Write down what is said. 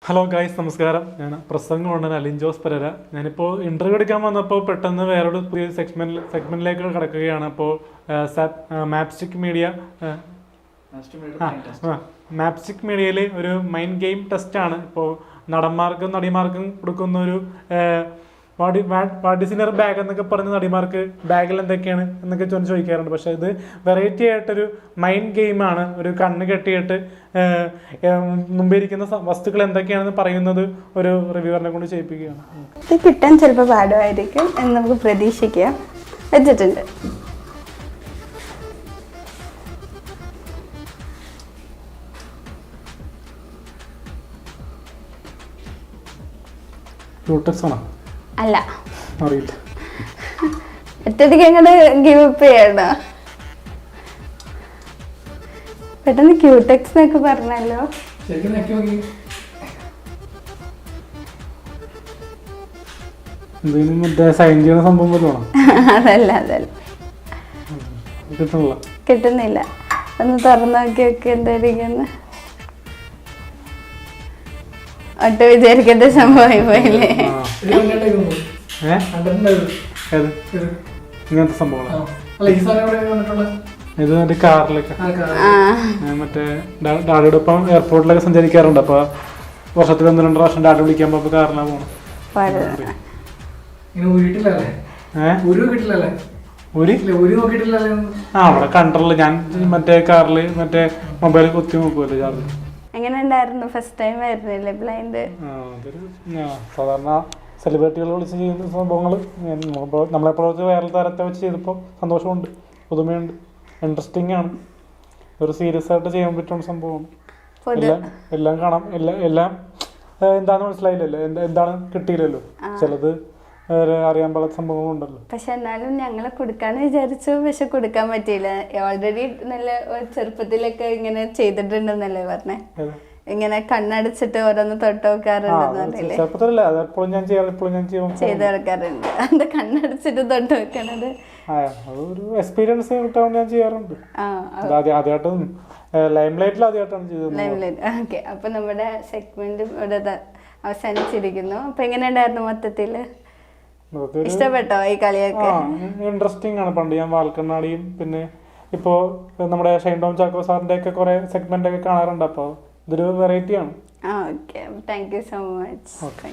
Hello guys, നമസ്കാരം. ഞാൻ പ്രസംഗമുണ്ട് Alin Jose Pereira. ഞാനിപ്പോൾ ഇൻ്റർവ്യൂ എടുക്കാൻ വന്നപ്പോൾ പെട്ടെന്ന് വേറൊരു പുതിയ സെഗ്മെന്റിലേക്ക് കിടക്കുകയാണ്. അപ്പോൾ മാപ്സ്റ്റിക് മീഡിയയിൽ ഒരു മൈൻഡ് ഗെയിം ടെസ്റ്റാണ്. ഇപ്പോൾ നടന്മാർക്കും നടിമാർക്കും കൊടുക്കുന്ന ഒരു what is in your bag എന്നൊക്കെ പറഞ്ഞ് നടിമാർക്ക് ബാഗിൽ എന്തൊക്കെയാണ് എന്നൊക്കെ ചോദിക്കാറുണ്ട്. പക്ഷെ ഇത് വെറൈറ്റി ആയിട്ടൊരു മൈൻഡ് ഗെയിമാണ്. ഒരു കണ്ണ് കെട്ടിയിട്ട് മുമ്പിരിക്കുന്ന വസ്തുക്കൾ എന്തൊക്കെയാണെന്ന് പറയുന്നത് ഒരു റിവ്യൂവറിനെ കൊണ്ട് ചെയ്യിപ്പിക്കുകയാണ്. ഇത് കിട്ടാൻ ചിലപ്പോൾ പാടുമായിരിക്കും എന്ന് നമുക്ക് പ്രതീക്ഷിക്കാം. വെച്ചിട്ടുണ്ട്. അല്ല, അറിയില്ല. ഒറ്റയ്ക്ക് എങ്ങനെ ഗിവ് അപ്പ് ചെയ്യണോ? പെട്ടെന്ന് ക്യൂടെക്സ് എന്നൊക്കെ പറഞ്ഞല്ലോ. സൈൻ ചെയ്യുന്ന സംഭവം അതല്ല കിട്ടുന്നില്ല. ഒന്ന് തുറന്നു നോക്കിയൊക്കെ എന്തായിരിക്കും. ഒട്ട് വിചാരിക്കേണ്ട സംഭവമായി പോയില്ലേ? ഇങ്ങനത്തെ സംഭവം ഇത് മറ്റേ കാറിലൊക്കെ മറ്റേ ഡാഡിയുടെ ഒപ്പം എയർപോർട്ടിലൊക്കെ സഞ്ചരിക്കാറുണ്ട്. അപ്പൊ വർഷത്തിൽ 1-2 പ്രാവശ്യം ഡാഡി വിളിക്കാൻ പോകുമ്പോ കാറിലാണ് പോണം. അവിടെ കണ്ടറില്ല. ഞാൻ മറ്റേ കാറില് മറ്റേ മൊബൈൽ കുത്തി നോക്കുമല്ലോ ചാർജ്. എങ്ങനെ ഉണ്ടായിരുന്നു? ഫസ്റ്റ് ടൈം ആയിരുന്നില്ലേ ബ്ലൈൻഡ്? സാധാരണ സെലിബ്രിറ്റികൾ വിളിച്ച് ചെയ്യുന്ന സംഭവങ്ങൾ നമ്മളെപ്പോഴത്തെ വൈറൽ താരത്തെ വെച്ച് ചെയ്തപ്പോൾ സന്തോഷമുണ്ട്, പുതുമയുണ്ട്, ഇൻട്രസ്റ്റിംഗ് ആണ്. ഒരു സീരിയസ് ആയിട്ട് ചെയ്യാൻ പറ്റുന്ന സംഭവമാണ്. എല്ലാം കാണാം. എല്ലാം എന്താണെന്ന് മനസ്സിലായില്ലല്ലോ, എന്താണ് കിട്ടിയില്ലല്ലോ. ചിലത് അറിയാൻ പാടാത്ത സംഭവങ്ങളുണ്ടല്ലോ. പക്ഷെ എന്നാലും ഞങ്ങളെ കൊടുക്കാന്ന് വിചാരിച്ചു, പക്ഷെ കൊടുക്കാൻ പറ്റിയില്ല. ഓൾറെഡി നല്ല ചെറുപ്പത്തിലൊക്കെ ഇങ്ങനെ ചെയ്തിട്ടുണ്ടെന്നല്ലേ പറഞ്ഞേ? ഇങ്ങനെ കണ്ണടച്ചിട്ട് ഓരോന്ന് തൊട്ട് വെക്കാറുണ്ട്. ചെയ്ത് വെക്കാറുണ്ട്. അത് കണ്ണടച്ചിട്ട് തൊട്ട് വെക്കണത് ഒരു എക്സ്പീരിയൻസ് കിട്ടാൻ ഞാൻ ചെയ്യാറുണ്ട്. ഓക്കെ, അപ്പൊ നമ്മുടെ സെഗ്മെന്റ് ഇവിടെ അവസാനിച്ചിരിക്കുന്നു. അപ്പൊ എങ്ങനെ ഉണ്ടായിരുന്നു മൊത്തത്തില്? ഇഷ്ടപ്പെട്ടോ ഈ കളിയൊക്കെ? ഇൻട്രസ്റ്റിംഗ് ആണ്. പണ്ട് ഞാൻ വാൽക്കണ്ണാടിയും പിന്നെ ഇപ്പോ നമ്മുടെ ഷൈൻ ടോം ചാക്കോ സാറിന്റെ ഒക്കെ കുറെ സെഗ്മെന്റ് ഒക്കെ കാണാറുണ്ട്. അപ്പൊ ഇതൊരു വെറൈറ്റി ആണ്. Okay, thank you so much. Okay.